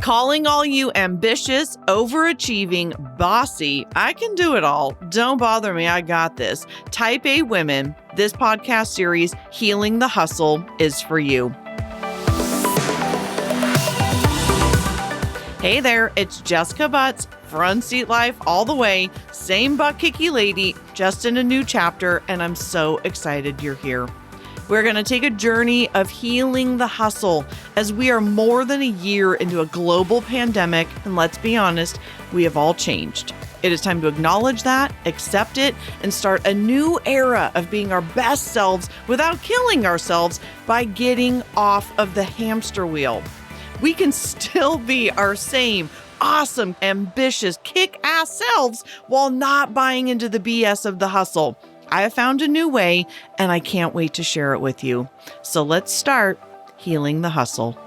Calling all you ambitious, overachieving, bossy, I can do it all. Don't bother me, I got this. Type A women, this podcast series, Healing the Hustle, is for you. Hey there, it's Jessica Butts, front seat life all the way, same butt kicky lady, just in a new chapter, and I'm so excited you're here. We're going to take a journey of healing the hustle as we are more than a year into a global pandemic, and let's be honest, we have all changed. It is time to acknowledge that, accept it, and start a new era of being our best selves without killing ourselves by getting off of the hamster wheel. We can still be our same awesome, ambitious, kick-ass selves while not buying into the BS of the hustle. I have found a new way, and I can't wait to share it with you. So let's start healing the hustle.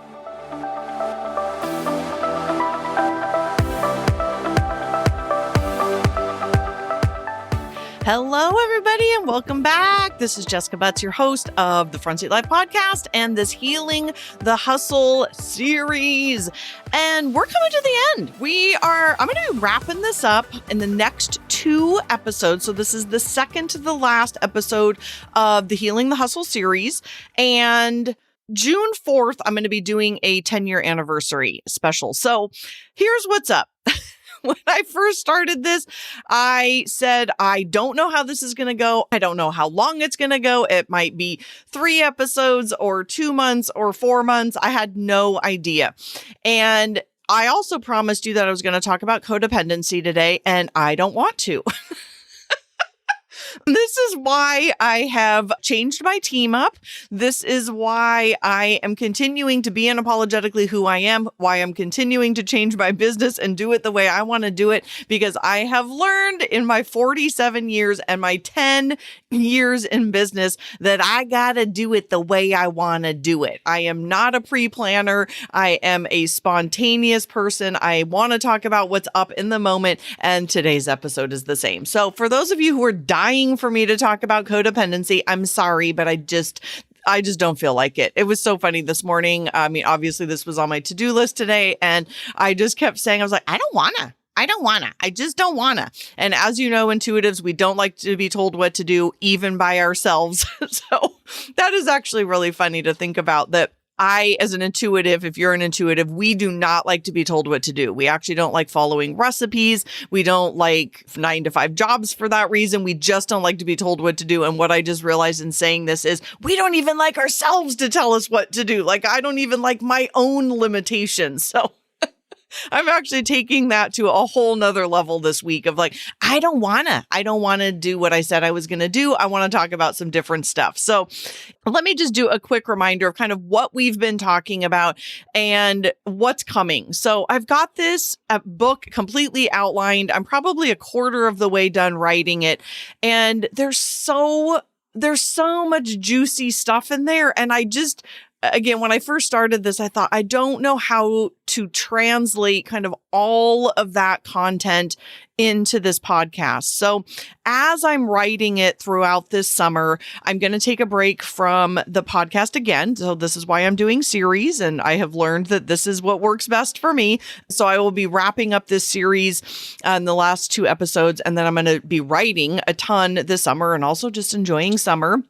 Hello, everybody, and welcome back. This is Jessica Butts, your host of the Front Seat Life podcast and this Healing the Hustle series. And we're coming to the end. I'm going to be wrapping this up in the next 2 episodes. So this is the second to the last episode of the Healing the Hustle series. And June 4th, I'm going to be doing a 10-year anniversary special. So here's what's up. When I first started this, I said, I don't know how this is going to go. I don't know how long it's going to go. It might be 3 episodes or 2 months or 4 months. I had no idea. And I also promised you that I was going to talk about codependency today, and I don't want to. This is why I have changed my team up. This is why I am continuing to be unapologetically who I am, why I'm continuing to change my business and do it the way I want to do it, because I have learned in my 47 years and my 10 years in business that I got to do it the way I want to do it. I am not a pre-planner. I am a spontaneous person. I want to talk about what's up in the moment, and today's episode is the same. So for those of you who are dying for me to talk about codependency, I'm sorry, but I just don't feel like it. It was so funny this morning. I mean, obviously this was on my to-do list today, and I just kept saying, I was like, I just don't wanna. And as you know, intuitives, we don't like to be told what to do, even by ourselves. So that is actually really funny to think about that. I, as an intuitive, if you're an intuitive, we do not like to be told what to do. We actually don't like following recipes. We don't like 9-to-5 jobs for that reason. We just don't like to be told what to do. And what I just realized in saying this is we don't even like ourselves to tell us what to do. Like, I don't even like my own limitations. So I'm actually taking that to a whole nother level this week of like, I don't want to do what I said I was going to do. I want to talk about some different stuff. So let me just do a quick reminder of kind of what we've been talking about and what's coming. So I've got this book completely outlined. I'm probably a quarter of the way done writing it. And there's so much juicy stuff in there. And again, when I first started this, I thought, I don't know how to translate kind of all of that content into this podcast. So as I'm writing it throughout this summer, I'm going to take a break from the podcast again. So this is why I'm doing series, and I have learned that this is what works best for me. So I will be wrapping up this series in the last 2 episodes, and then I'm going to be writing a ton this summer and also just enjoying summer,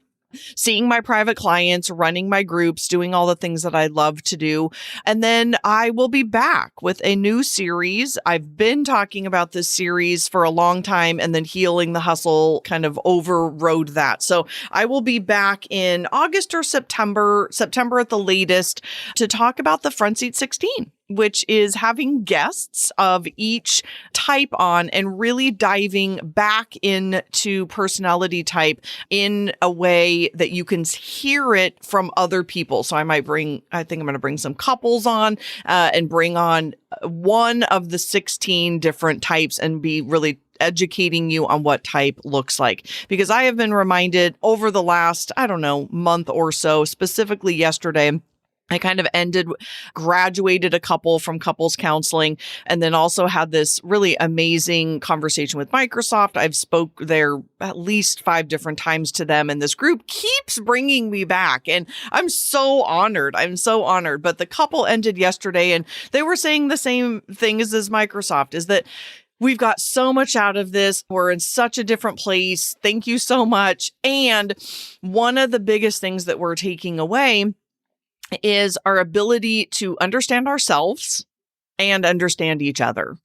seeing my private clients, running my groups, doing all the things that I love to do. And then I will be back with a new series. I've been talking about this series for a long time, and then Healing the Hustle kind of overrode that. So I will be back in August or September at the latest, to talk about the Front Seat 16. Which is having guests of each type on and really diving back into personality type in a way that you can hear it from other people. So I think I'm going to bring some couples on and bring on one of the 16 different types and be really educating you on what type looks like. Because I have been reminded over the last, month or so, specifically yesterday, I kind of graduated a couple from couples counseling, and then also had this really amazing conversation with Microsoft. I've spoke there at least 5 different times to them, and this group keeps bringing me back. And I'm so honored. I'm so honored. But the couple ended yesterday, and they were saying the same thing as Microsoft, is that we've got so much out of this. We're in such a different place. Thank you so much. And one of the biggest things that we're taking away is our ability to understand ourselves and understand each other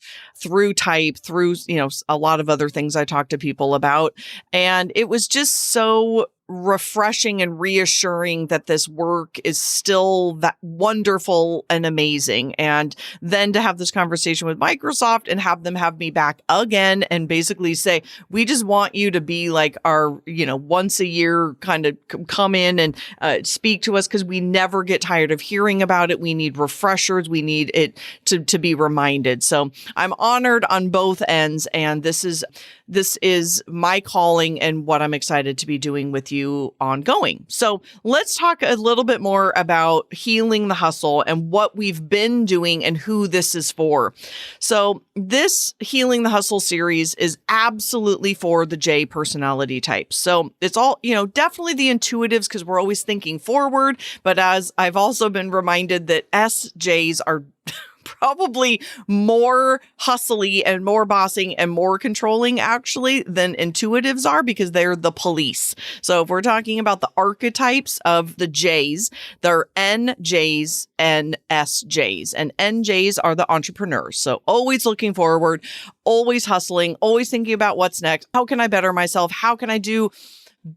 through type, through, a lot of other things I talk to people about. And it was just so refreshing and reassuring that this work is still that wonderful and amazing. And then to have this conversation with Microsoft and have them have me back again and basically say, we just want you to be like our, once a year kind of come in and speak to us, because we never get tired of hearing about it. We need refreshers. We need it to be reminded. So I'm honored on both ends. And this is my calling and what I'm excited to be doing with you ongoing. So let's talk a little bit more about healing the hustle and what we've been doing and who this is for. So this Healing the Hustle series is absolutely for the J personality types. So it's all, definitely the intuitives, because we're always thinking forward. But as I've also been reminded that SJs are probably more hustly and more bossing and more controlling actually than intuitives are, because they're the police. So if we're talking about the archetypes of the Js, they're NJs and SJs, and NJs are the entrepreneurs. So always looking forward, always hustling, always thinking about what's next. How can I better myself? How can I do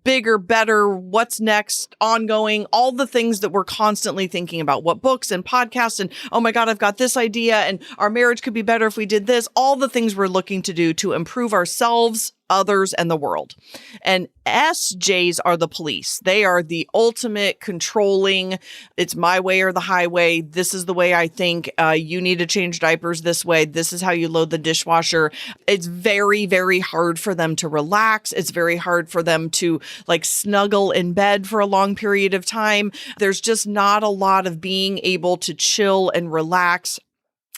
bigger, better, what's next, ongoing, all the things that we're constantly thinking about, what books and podcasts, and oh my God, I've got this idea, and our marriage could be better if we did this, all the things we're looking to do to improve ourselves, others, and the world. And SJs are the police. They are the ultimate controlling. It's my way or the highway. This is the way I think. You need to change diapers this way. This is how you load the dishwasher. It's very, very hard for them to relax. It's very hard for them to snuggle in bed for a long period of time. There's just not a lot of being able to chill and relax.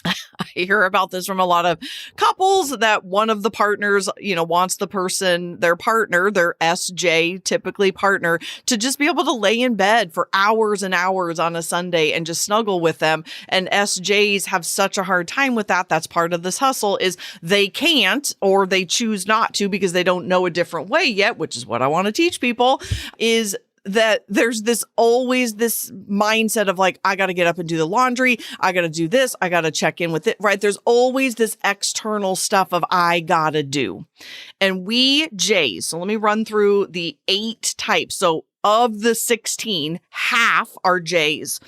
I hear about this from a lot of couples that one of the partners, wants their partner, their SJ, typically partner, to just be able to lay in bed for hours and hours on a Sunday and just snuggle with them. And SJs have such a hard time with that. That's part of this hustle, is they can't, or they choose not to because they don't know a different way yet, which is what I want to teach people, is that there's always this mindset of I got to get up and do the laundry. I got to do this. I got to check in with it, right? There's always this external stuff of I got to do. And we Js, so let me run through the 8 types. So of the 16, half are Js.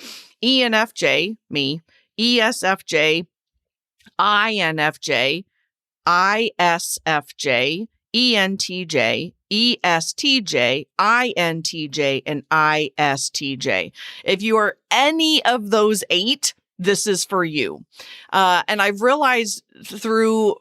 ENFJ, me, ESFJ, INFJ, ISFJ, ENTJ, ESTJ, INTJ, and ISTJ. If you are any of those 8, this is for you. And I've realized through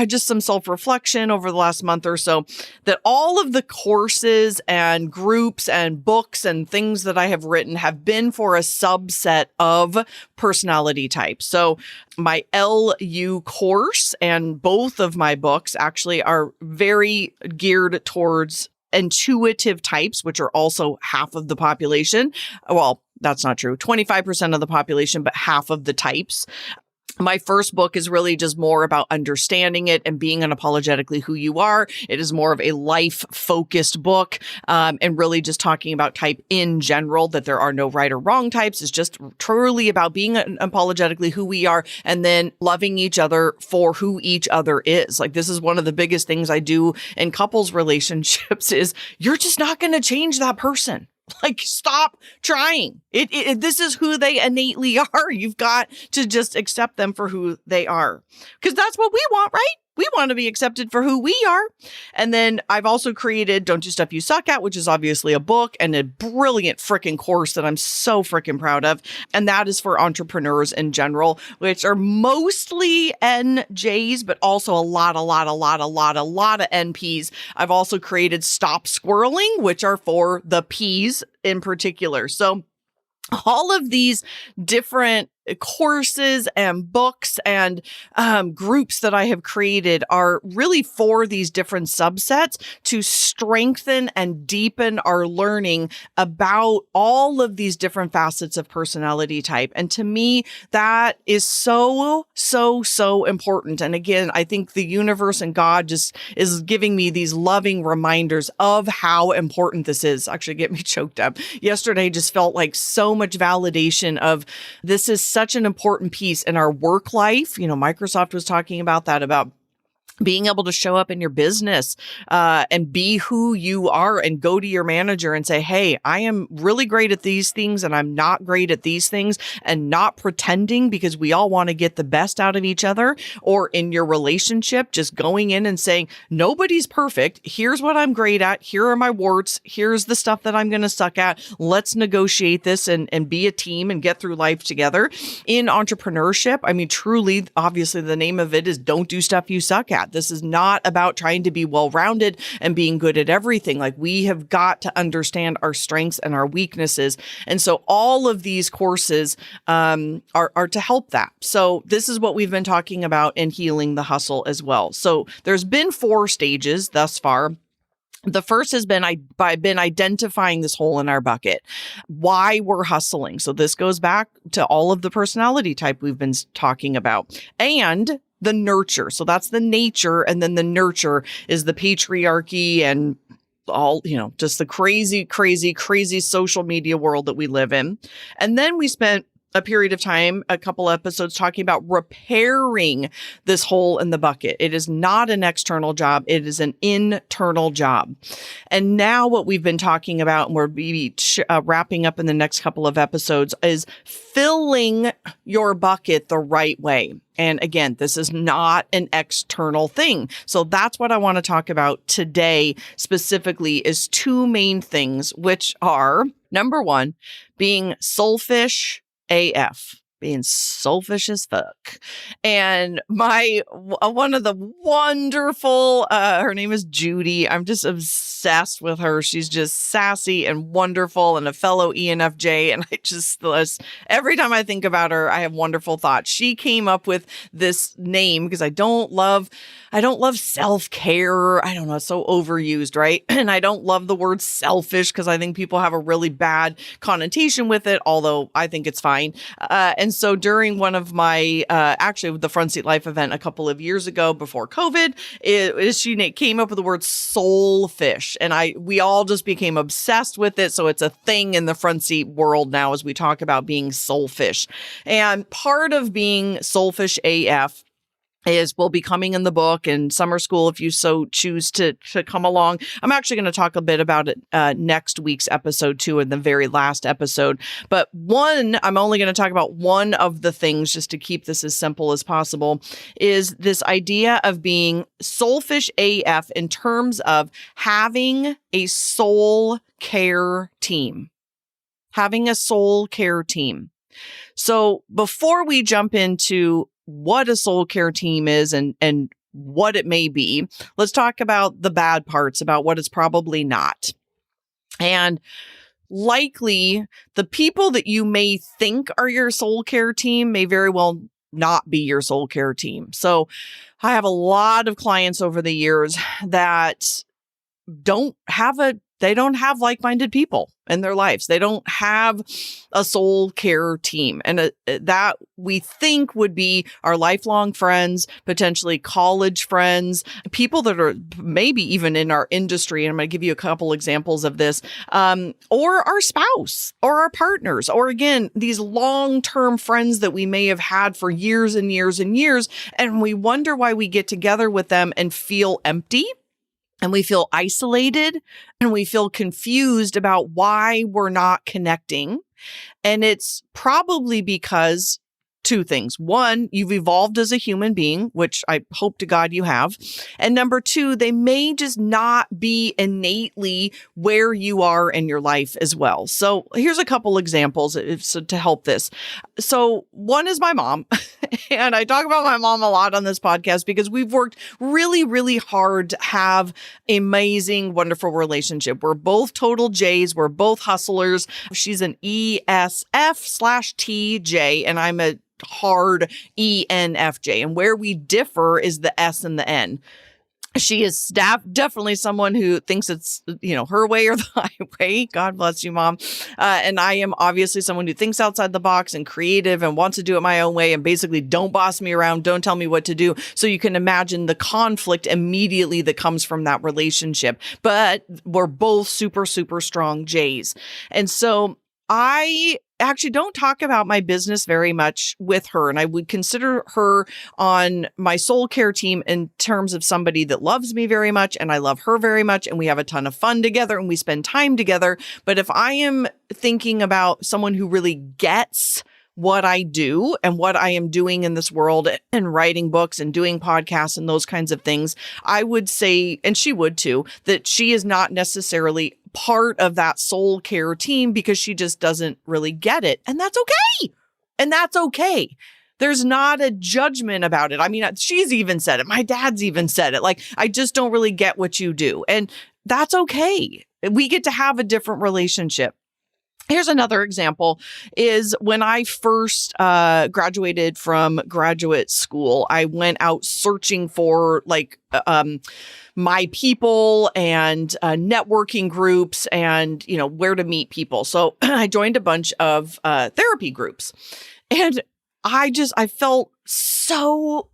just some self-reflection over the last month or so that all of the courses and groups and books and things that I have written have been for a subset of personality types. So my LU course and both of my books actually are very geared towards intuitive types, which are also half of the population. Well, that's not true. 25% of the population, but half of the types. My first book is really just more about understanding it and being unapologetically who you are. It is more of a life-focused book, and really just talking about type in general, that there are no right or wrong types. It's just truly about being unapologetically who we are and then loving each other for who each other is. This is one of the biggest things I do in couples relationships is you're just not going to change that person. Stop trying. This is who they innately are. You've got to just accept them for who they are, because that's what we want, right? We want to be accepted for who we are. And then I've also created Don't Do Stuff You Suck At, which is obviously a book and a brilliant freaking course that I'm so freaking proud of. And that is for entrepreneurs in general, which are mostly NJs, but also a lot of NPs. I've also created Stop Squirreling, which are for the Ps in particular. So all of these different courses and books and groups that I have created are really for these different subsets to strengthen and deepen our learning about all of these different facets of personality type. And to me, that is so, so, so important. And again, I think the universe and God just is giving me these loving reminders of how important this is. Actually, get me choked up. Yesterday just felt like so much validation of this is such an important piece in our work life. Microsoft was talking about that, about being able to show up in your business and be who you are and go to your manager and say, hey, I am really great at these things and I'm not great at these things, and not pretending, because we all want to get the best out of each other. Or in your relationship, just going in and saying, nobody's perfect. Here's what I'm great at. Here are my warts. Here's the stuff that I'm going to suck at. Let's negotiate this and be a team and get through life together. In entrepreneurship, I mean, truly, obviously, the name of it is don't do stuff you suck at. This is not about trying to be well-rounded and being good at everything. Like, we have got to understand our strengths and our weaknesses. And so all of these courses are to help that. So this is what we've been talking about in Healing the Hustle as well. So there's been 4 stages thus far. The first has been I've been identifying this hole in our bucket, why we're hustling. So this goes back to all of the personality type we've been talking about, and the nurture. So that's the nature. And then the nurture is the patriarchy and all, just the crazy, crazy, crazy social media world that we live in. And then we spent a period of time, a couple episodes, talking about repairing this hole in the bucket. It is not an external job. It is an internal job. And now what we've been talking about, and we'll be wrapping up in the next couple of episodes, is filling your bucket the right way. And again, this is not an external thing. So that's what I want to talk about today specifically, is 2 main things, which are, number 1, being Soulfish AF, being selfish as fuck. And one of the wonderful, her name is Judy. I'm just obsessed with her. She's just sassy and wonderful and a fellow ENFJ. And every time I think about her, I have wonderful thoughts. She came up with this name because I don't love self-care. I don't know. It's so overused, right? And I don't love the word selfish because I think people have a really bad connotation with it, although I think it's fine. And so during one of my, actually the Front Seat Life event a couple of years ago before COVID, she came up with the word soulfish, and we all just became obsessed with it. So it's a thing in the front seat world now as we talk about being soulfish. And part of being Soulfish AF will be coming in the book and summer school if you so choose to come along. I'm actually going to talk a bit about it next week's episode too, in the very last episode. But I'm only going to talk about one of the things, just to keep this as simple as possible, is this idea of being Soulfish AF in terms of having a soul care team. Having a soul care team. So before we jump into what a soul care team is and what it may be, let's talk about the bad parts, about what it's probably not. And likely the people that you may think are your soul care team may very well not be your soul care team. So I have a lot of clients over the years that don't have like-minded people in their lives. They don't have a soul care team. And that we think would be our lifelong friends, potentially college friends, people that are maybe even in our industry. And I'm going to give you a couple examples of this, or our spouse or our partners, or again, these long-term friends that we may have had for years and years and years. And we wonder why we get together with them and feel empty. And we feel isolated, and we feel confused about why we're not connecting. And it's probably because two things. One, you've evolved as a human being, which I hope to God you have. And number two, they may just not be innately where you are in your life as well. So here's a couple examples to help this. So one is my mom. And I talk about my mom a lot on this podcast because we've worked really, really hard to have an amazing, wonderful relationship. We're both total J's. We're both hustlers. She's an ESF/TJ, and I'm a hard ENFJ. And where we differ is the S and the N. She is definitely someone who thinks it's, her way or the highway. God bless you, Mom. And I am obviously someone who thinks outside the box and creative and wants to do it my own way and basically don't boss me around, don't tell me what to do. So you can imagine the conflict immediately that comes from that relationship. But we're both super, super strong J's. And so I actually don't talk about my business very much with her. And I would consider her on my soul care team in terms of somebody that loves me very much. And I love her very much. And we have a ton of fun together and we spend time together. But if I am thinking about someone who really gets what I do and what I am doing in this world and writing books and doing podcasts and those kinds of things, I would say, and she would too, that she is not necessarily part of that soul care team because she just doesn't really get it. And that's okay. And that's okay. There's not a judgment about it. I mean, she's even said it. My dad's even said it. Like, I just don't really get what you do. And that's okay. We get to have a different relationship. Here's another example is when I first graduated from graduate school, I went out searching for my people and networking groups and, where to meet people. So I joined a bunch of therapy groups and I felt so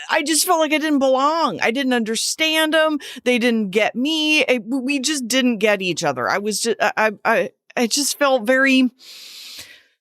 I just felt like I didn't belong. I didn't understand them. They didn't get me. We just didn't get each other. I just felt very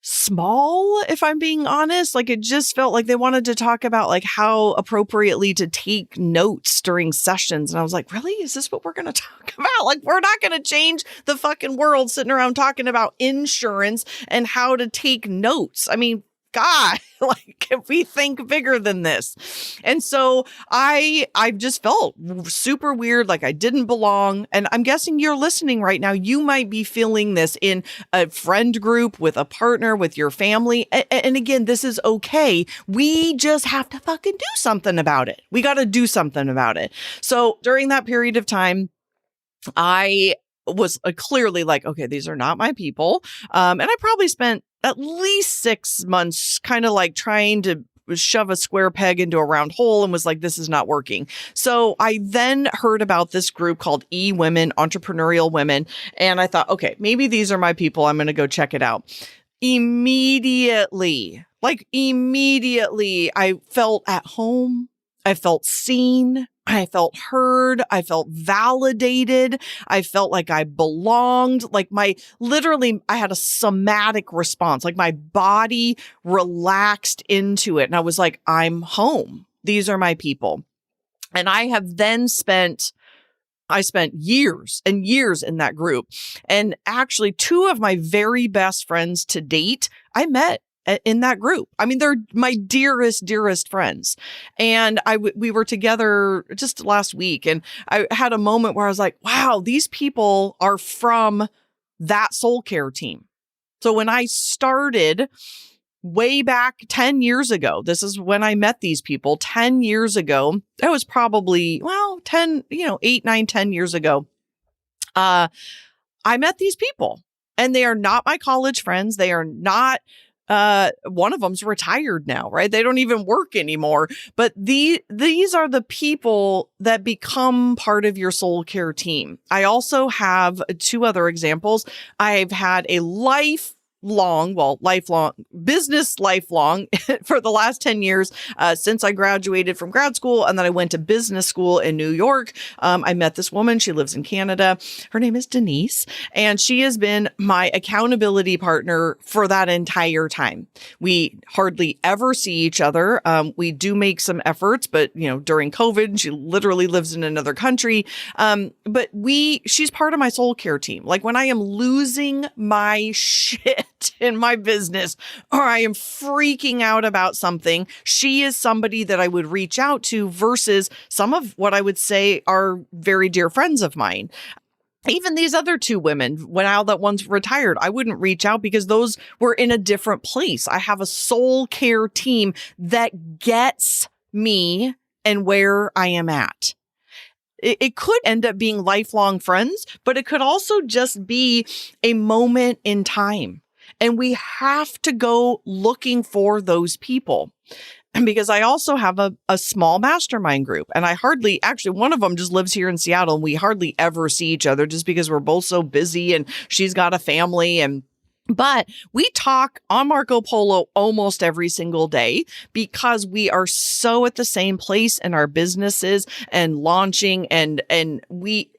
small, if I'm being honest. Like, it just felt like they wanted to talk about like how appropriately to take notes during sessions. And I was like, really? Is this what we're going to talk about? Like, we're not going to change the fucking world sitting around talking about insurance and how to take notes. I mean, God, like, if we think bigger than this. And so I just felt super weird, like I didn't belong. And I'm guessing you're listening right now. You might be feeling this in a friend group, with a partner, with your family. And again, this is okay. We just have to fucking do something about it. We got to do something about it. So during that period of time, I was clearly like, okay, these are not my people. And I probably spent at least 6 months kind of like trying to shove a square peg into a round hole and was like, this is not working. So I then heard about this group called E-Women, Entrepreneurial Women. And I thought, okay, maybe these are my people. I'm going to go check it out. Immediately, I felt at home. I felt seen. I felt heard. I felt validated. I felt like I belonged. Like I had a somatic response. Like my body relaxed into it. And I was like, I'm home. These are my people. And I spent years and years in that group. And actually 2 of my very best friends to date, I met in that group. I mean, they're my dearest, dearest friends. And we were together just last week. And I had a moment where I was like, wow, these people are from that soul care team. So when I started way back 10 years ago, this is when I met these people 10 years ago. That was probably, 8, 9, 10 years ago. I met these people and they are not my college friends. They are not, one of them's retired now, right? They don't even work anymore. But these are the people that become part of your soul care team. I also have 2 other examples. I've had a lifelong business for the last 10 years, since I graduated from grad school. And then I went to business school in New York. I met this woman. She lives in Canada. Her name is Denise, and she has been my accountability partner for that entire time. We hardly ever see each other. We do make some efforts, but during COVID, she literally lives in another country. But she's part of my soul care team. Like when I am losing my shit, shit in my business or I am freaking out about something, she is somebody that I would reach out to versus some of what I would say are very dear friends of mine. Even these other two women, now that one's retired, I wouldn't reach out because those were in a different place. I have a soul care team that gets me and where I am at. It could end up being lifelong friends, but it could also just be a moment in time. And we have to go looking for those people. Because I also have a small mastermind group, and actually one of them just lives here in Seattle, and we hardly ever see each other just because we're both so busy and she's got a family. But we talk on Marco Polo almost every single day because we are so at the same place in our businesses and launching, and we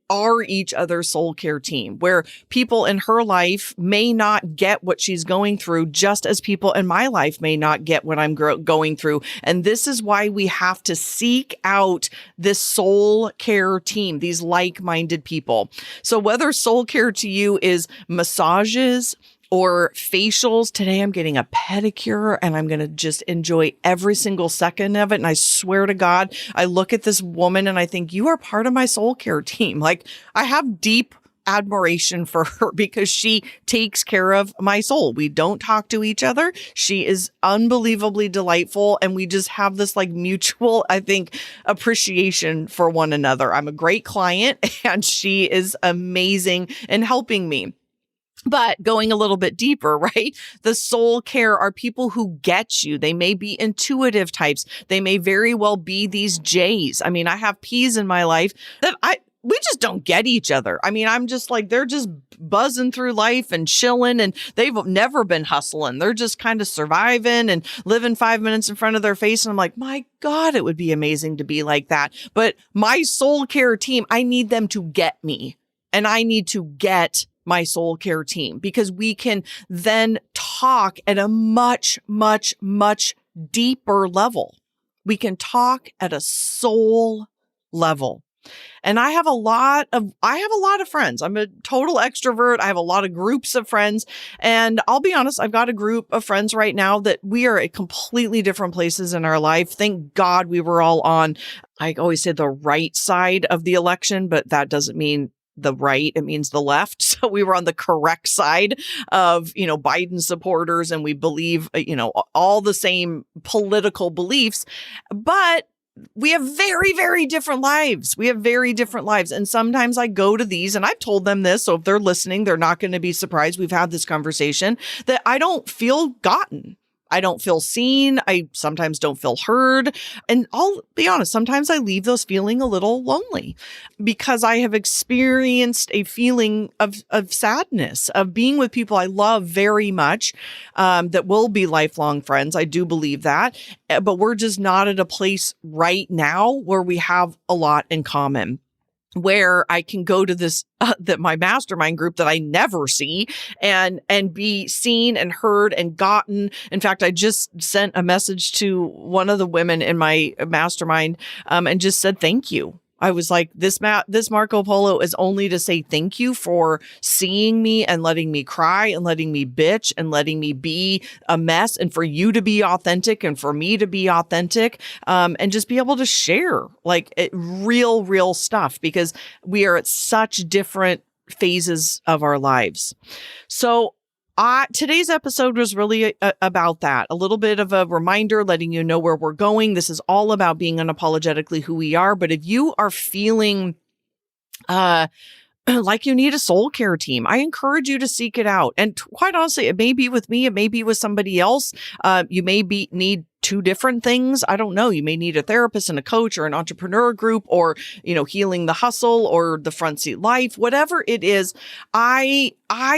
are each other's soul care team, where people in her life may not get what she's going through, just as people in my life may not get what I'm going through. And this is why we have to seek out this soul care team, these like-minded people. So whether soul care to you is massages or facials, today I'm getting a pedicure and I'm going to just enjoy every single second of it. And I swear to God, I look at this woman and I think, you are part of my soul care team. Like, I have deep admiration for her because she takes care of my soul. We don't talk to each other. She is unbelievably delightful. And we just have this like mutual, I think, appreciation for one another. I'm a great client and she is amazing in helping me. But going a little bit deeper, right? The soul care are people who get you. They may be intuitive types. They may very well be these J's. I mean, I have P's in my life that we just don't get each other. I mean, I'm just like, they're just buzzing through life and chilling, and they've never been hustling. They're just kind of surviving and living 5 minutes in front of their face. And I'm like, my God, it would be amazing to be like that. But my soul care team, I need them to get me, and I need to get my soul care team, because we can then talk at a much, much, much deeper level. We can talk at a soul level. And I have a lot of friends. I'm a total extrovert. I have a lot of groups of friends. And I'll be honest, I've got a group of friends right now that we are at completely different places in our life. Thank God we were all on, I always say, the right side of the election, but that doesn't mean the right, it means the left. So we were on the correct side of, Biden supporters, and we believe, all the same political beliefs, but we have very, very different lives. We have very different lives. And sometimes I go to these, and I've told them this, so if they're listening, they're not going to be surprised. We've had this conversation that I don't feel gotten. I don't feel seen. I sometimes don't feel heard. And I'll be honest, sometimes I leave those feeling a little lonely because I have experienced a feeling of sadness, of being with people I love very much, that will be lifelong friends. I do believe that, but we're just not at a place right now where we have a lot in common, where I can go to this, that my mastermind group that I never see, and be seen and heard and gotten. In fact, I just sent a message to one of the women in my mastermind, and just said, thank you. I was like, this Marco Polo is only to say thank you for seeing me and letting me cry and letting me bitch and letting me be a mess, and for you to be authentic and for me to be authentic, and just be able to share like real stuff, because we are at such different phases of our lives. So today's episode was really about that. A little bit of a reminder, letting you know where we're going. This is all about being unapologetically who we are. But if you are feeling like you need a soul care team, I encourage you to seek it out. And quite honestly, it may be with me, it may be with somebody else. You may need two different things. I don't know. You may need a therapist and a coach, or an entrepreneur group, or, healing the hustle, or the front seat life, whatever it is. I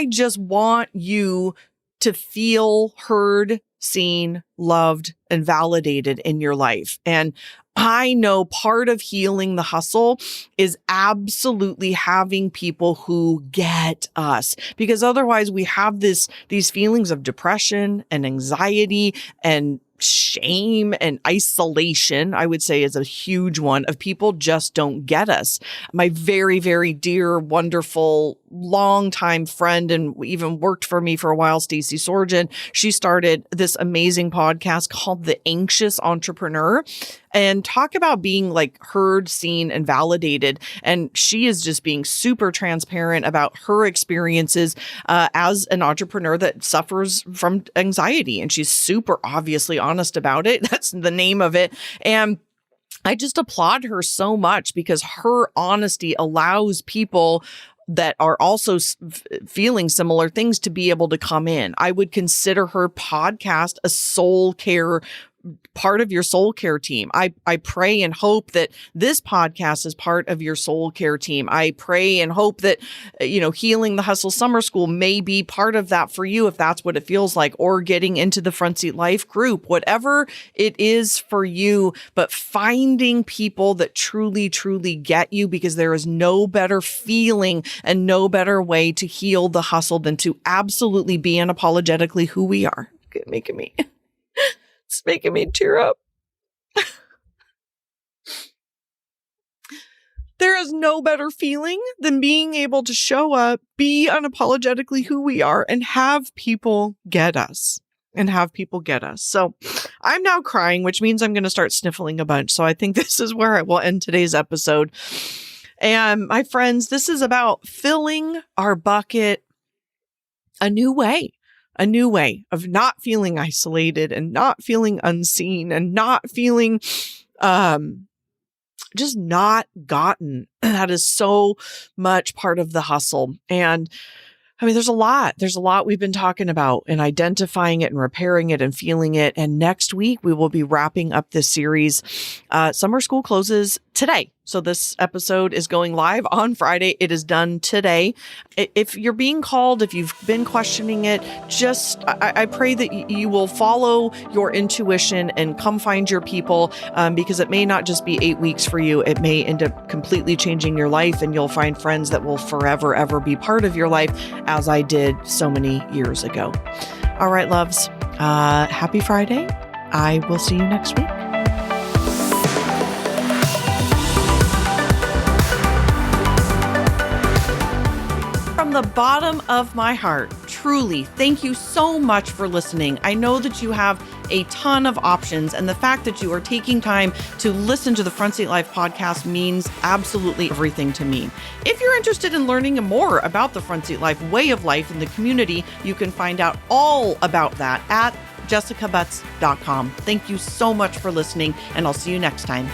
just want you to feel heard, seen, loved, and validated in your life. And I know part of healing the hustle is absolutely having people who get us, because otherwise we have these feelings of depression and anxiety and shame and isolation, I would say, is a huge one of people just don't get us. My very, very dear, wonderful, longtime friend, and even worked for me for a while, Stacey Sorgen, she started this amazing podcast called The Anxious Entrepreneur, and talk about being like heard, seen, and validated. And she is just being super transparent about her experiences as an entrepreneur that suffers from anxiety. And she's super obviously honest about it. That's the name of it. And I just applaud her so much because her honesty allows people that are also feeling similar things to be able to come in. I would consider her podcast a soul care part of your soul care team. I pray and hope that this podcast is part of your soul care team. I pray and hope that, Healing the Hustle Summer School may be part of that for you if that's what it feels like, or getting into the Front Seat Life group, whatever it is for you, but finding people that truly, truly get you, because there is no better feeling and no better way to heal the hustle than to absolutely be unapologetically who we are. It's making me tear up. There is no better feeling than being able to show up, be unapologetically who we are, and have people get us. So I'm now crying, which means I'm going to start sniffling a bunch. So I think this is where I will end today's episode. And my friends, this is about filling our bucket a new way of not feeling isolated and not feeling unseen and not feeling just not gotten. That is so much part of the hustle. And I mean, there's a lot we've been talking about and identifying it and repairing it and feeling it. And next week, we will be wrapping up this series. Summer school closes today. So this episode is going live on Friday. It is done today. If you're being called, if you've been questioning it, I pray that you will follow your intuition and come find your people, because it may not just be 8 weeks for you. It may end up completely changing your life, and you'll find friends that will forever, ever be part of your life, as I did so many years ago. All right, loves. Happy Friday. I will see you next week. From the bottom of my heart, truly, thank you so much for listening. I know that you have a ton of options, and the fact that you are taking time to listen to the Front Seat Life podcast means absolutely everything to me. If you're interested in learning more about the Front Seat Life way of life in the community, you can find out all about that at jessicabutts.com. Thank you so much for listening, and I'll see you next time.